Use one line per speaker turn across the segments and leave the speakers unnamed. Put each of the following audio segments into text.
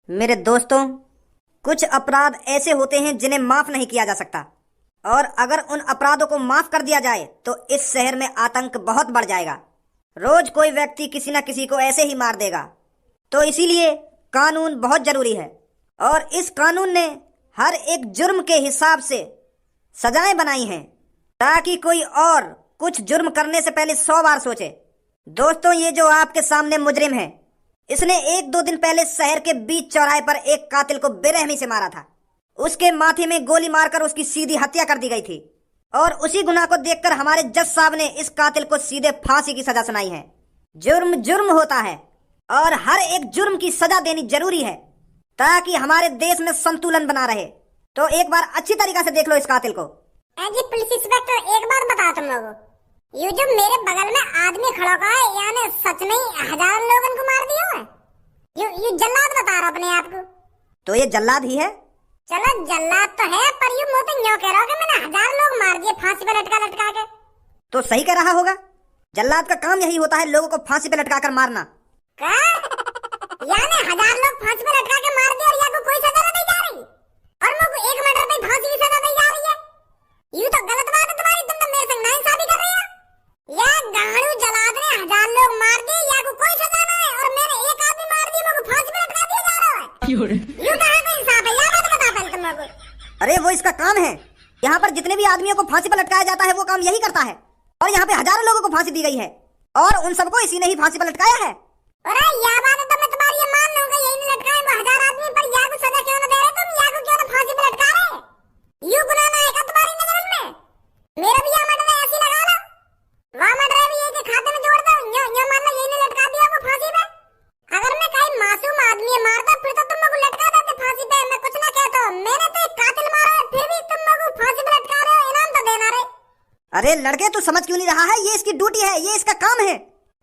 मेरे दोस्तों, कुछ अपराध ऐसे होते हैं जिन्हें माफ नहीं किया जा सकता, और अगर उन अपराधों को माफ कर दिया जाए तो इस शहर में आतंक बहुत बढ़ जाएगा। रोज कोई व्यक्ति किसी न किसी को ऐसे ही मार देगा। तो इसीलिए कानून बहुत जरूरी है, और इस कानून ने हर एक जुर्म के हिसाब से सजाएं बनाई हैं, ताकि कोई और कुछ जुर्म करने से पहले 100 बार सोचे। दोस्तों, ये जो आपके सामने मुजरिम है, इसने 1-2 दिन पहले शहर के बीच चौराहे पर एक कातिल को बेरहमी से मारा था। उसके माथे में गोली मारकर उसकी सीधी हत्या कर दी गई थी, और उसी गुनाह को देखकर हमारे जज साहब ने इस कातिल को सीधे फांसी की सजा सुनाई है। जुर्म जुर्म होता है, और हर एक जुर्म की सजा देनी जरूरी है, ताकि हमारे देश में संतुलन बना रहे। तो एक बार अच्छी तरीके से देख लो इस कातिल को।
जी पुलिस इंस्पेक्टर, एक बात बताओ तुम लोगों, ये जो मेरे बगल में आदमी खड़ा हुआ है, यानी सच में 1000 लोगों को मार दिया है? ये जल्लाद बता रहा अपने आप को?
तो ये जल्लाद ही है।
चलो जल्लाद तो है, पर यूं मुंह पे यूं कह रहा हो कि मैंने 1000 लोग मार दिए फांसी पे लटका लटका के।
तो सही कह रहा होगा। जल्लाद का काम यही होता है, लोगों को फांसी पे लटका कर मारना।
क्या? यानी 1000 लोग फांसी पे लटका के मार दिए और या को कोई सजा नहीं जा रही, और मुझको 1 मर्डर पे फांसी की सजा दी जा रही है? यूं तो गलत बात है तुम्हारी, तुम तो मेरे संग नाइंसाफी कर रही हो। या गाड़ू जल्लाद ने 1000 लोग मार दिए, या को कोई सजा ना है, और मैंने एक आदमी मार दिया, मुझको फांसी पे लटका दिया जा रहा है। यूं कहां का इंसाफ है? या बात बता पहले तुम लोगों।
अरे वो इसका काम है। यहाँ पर जितने भी आदमियों को फांसी पर लटकाया जाता है वो काम यही करता है, और यहाँ पे हजारों लोगों को फांसी दी गई है, और उन सबको इसी ने ही फांसी पर लटकाया है।
अरे या बात है तो मैं तुम्हारी ये मान लूंगा, यही ने लटकाए वो 1000 आदमी, पर या को सजा क्यों ना दे रहे तुम? या को क्यों ना फांसी पे लटका रहे? यूं गुनाह ना है क्या तुम्हारी नजर में? मेरा भी यहाँ मर्डर ऐसी लगा लो, वहाँ मर्डर भी यही के खाते में जोड़ दो, यूं मान लो यही ने लटका दिया वो फांसी पे। अगर मैं कहीं मासूम आदमी मारता फिर तो तुम लोग लटका देते फांसी पे, मैं कुछ ना कहता। मैंने तो एक कातिल मारा है, फिर भी तुम लोग फांसी पे लटका रहे हो, इनाम तो देना रे।
अरे लड़के, तू समझ क्यों नहीं रहा है? ये इसकी ड्यूटी है, ये इसका काम है,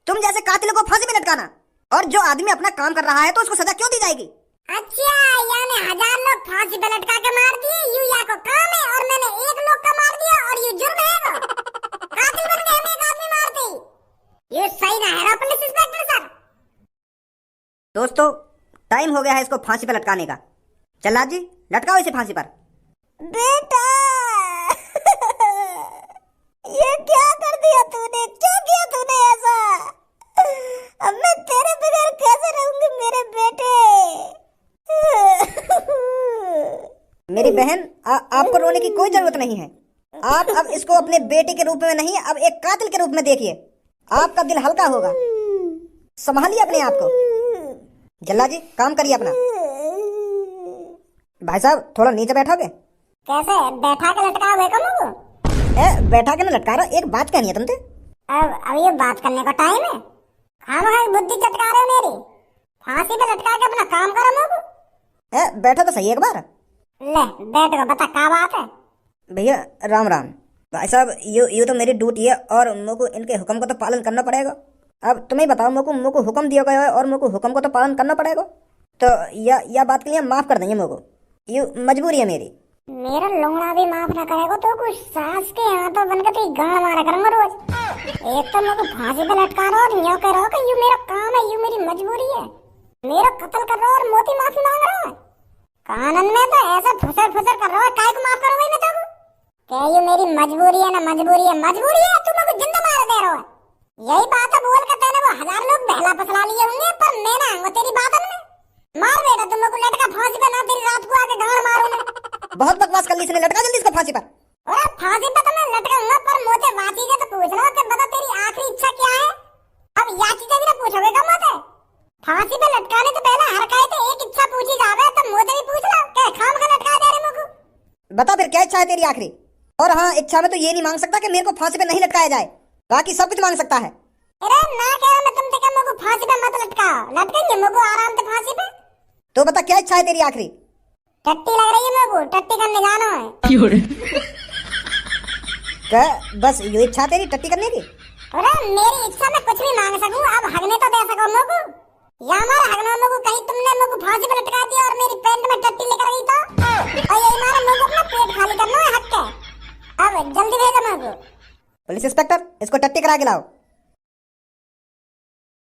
तुम जैसे कातिलों को फांसी पे लटकाना। और जो आदमी अपना काम कर रहा है तो उसको सजा क्यों दी जाएगी?
अच्छा, यानी 1000 लोग फांसी पे लटका के मार दिए, यू या को काम है, और मैंने 1 लोग का मार दिया, और ये जुर्म है वो? कातिल बन के हम एक आदमी मारते ही, ये सही ना है पुलिस इंस्पेक्टर सर।
दोस्तों, टाइम हो गया है इसको फांसी पर लटकाने का। जल्लाद जी, लटकाओ इसे फांसी पर।
बेटा ये क्या कर दिया तूने? क्यों किया तूने ऐसा? अब मैं तेरे बगैर कैसे रहूंगी मेरे बेटे?
मेरी बहन, आपको रोने की कोई जरूरत नहीं है। आप अब इसको अपने बेटे के रूप में नहीं, अब एक कातिल के रूप में देखिए, आपका दिल हल्का होगा। संभालिए अपने आप को। जल्लाद जी, काम करिए अपना। भाई साहब, थोड़ा नीचे बैठोगे?
कैसे बैठा के लटकाओगे कम को?
बैठा के ना लटका रहा, एक बात कहनी है तुमसे।
अब ये बात करने का टाइम है? खामखा बुद्धि चटका रहे हो मेरी। फांसी पे लटका के अपना काम करो मोको।
बैठो तो सही एक बार।
ले बैठ को बता क्या बात है?
भैया राम राम। भाई साहब, यू तो मेरी ड्यूटी है, और मुझको इनके हुक्म को तो पालन करना पड़ेगा। अब तुम्हें बताओ, मुझको हुक्म दिया गया है, और मुझको हुक्म को तो पालन करना पड़ेगा। तो यह बात के लिए माफ कर देंगे मुझको, यू मजबूरी है मेरी।
मेरा लोंगड़ा भी माफ ना करेगा तो कुछ सास के हाथों बनकर तो गाड़ मारा करूंगा रोज। एक तो मुझको फांसी पे लटका रहा और यूं कह रहा कि यू मेरा काम है, यू मेरी मजबूरी है। मेरा कत्ल कर रहा और मोती माफी मांग रहा है। कानून में तो ऐसा फुसर फुसर कर रहा है, काय को माफ करोगे मैं तो? क्या ये मेरी मजबूरी है ना? मजबूरी है, मजबूरी है, तुम मुझको जिंदा मार दे रहा है। यही बात है बोल के तेने वो 1000 लोग बहला फसला लिए होंगे, पर मैं ना आऊंगा तेरी बात में। मार बेटा, तुम लोग को लटका फांसी पे, ना तेरी रात को आके गाड़ मारूंगा।
बहुत बकवास कर ली इसने, लटका जल्दी इसको फांसी पर।
अरे फांसी पे तो मैं लटकाऊंगा, पर मुझे वाची से तो पूछ लो कि बता तेरी आखिरी इच्छा क्या है? अब या चीजें भी ना पूछोगे कब मुझे? फांसी पे लटकाने से पहले हर काहे तो एक इच्छा पूछी जावे, तो मुझे भी पूछ लो कि खामखा लटका दे रहे मुझको।
बता फिर क्या इच्छा है तेरी आखिरी? और हाँ, इच्छा में तो ये नहीं मांग सकता कि मेरे को फांसी पे नहीं लटकाया जाए, बाकी सब कुछ मांग सकता है।
अरे ना कह रहा मैं तुमसे कि मुझको फांसी पे मत लटकाओ, लटकेंगे मुझको आराम से फांसी पे।
तो बता क्या इच्छा है तेरी आखिरी?
टट्टी लग रही है मुझको, टट्टी करने जाना है।
क्या बस ये इच्छा तेरी टट्टी करने की?
अरे मेरी इच्छा में कुछ भी मांग सकूं, अब हगने तो दे सको मुझको। या मारा हगना मुझको, कहीं तुमने मुझको फांसी पे लटका दिया और मेरी पैंट में टट्टी लेकर गई तो? और यही मारा मुझको अपना पेट खाली करना है हक के। अब जल्दी भेजो मुझको।
पुलिस इंस्पेक्टर, इसको टट्टी करा के लाओ।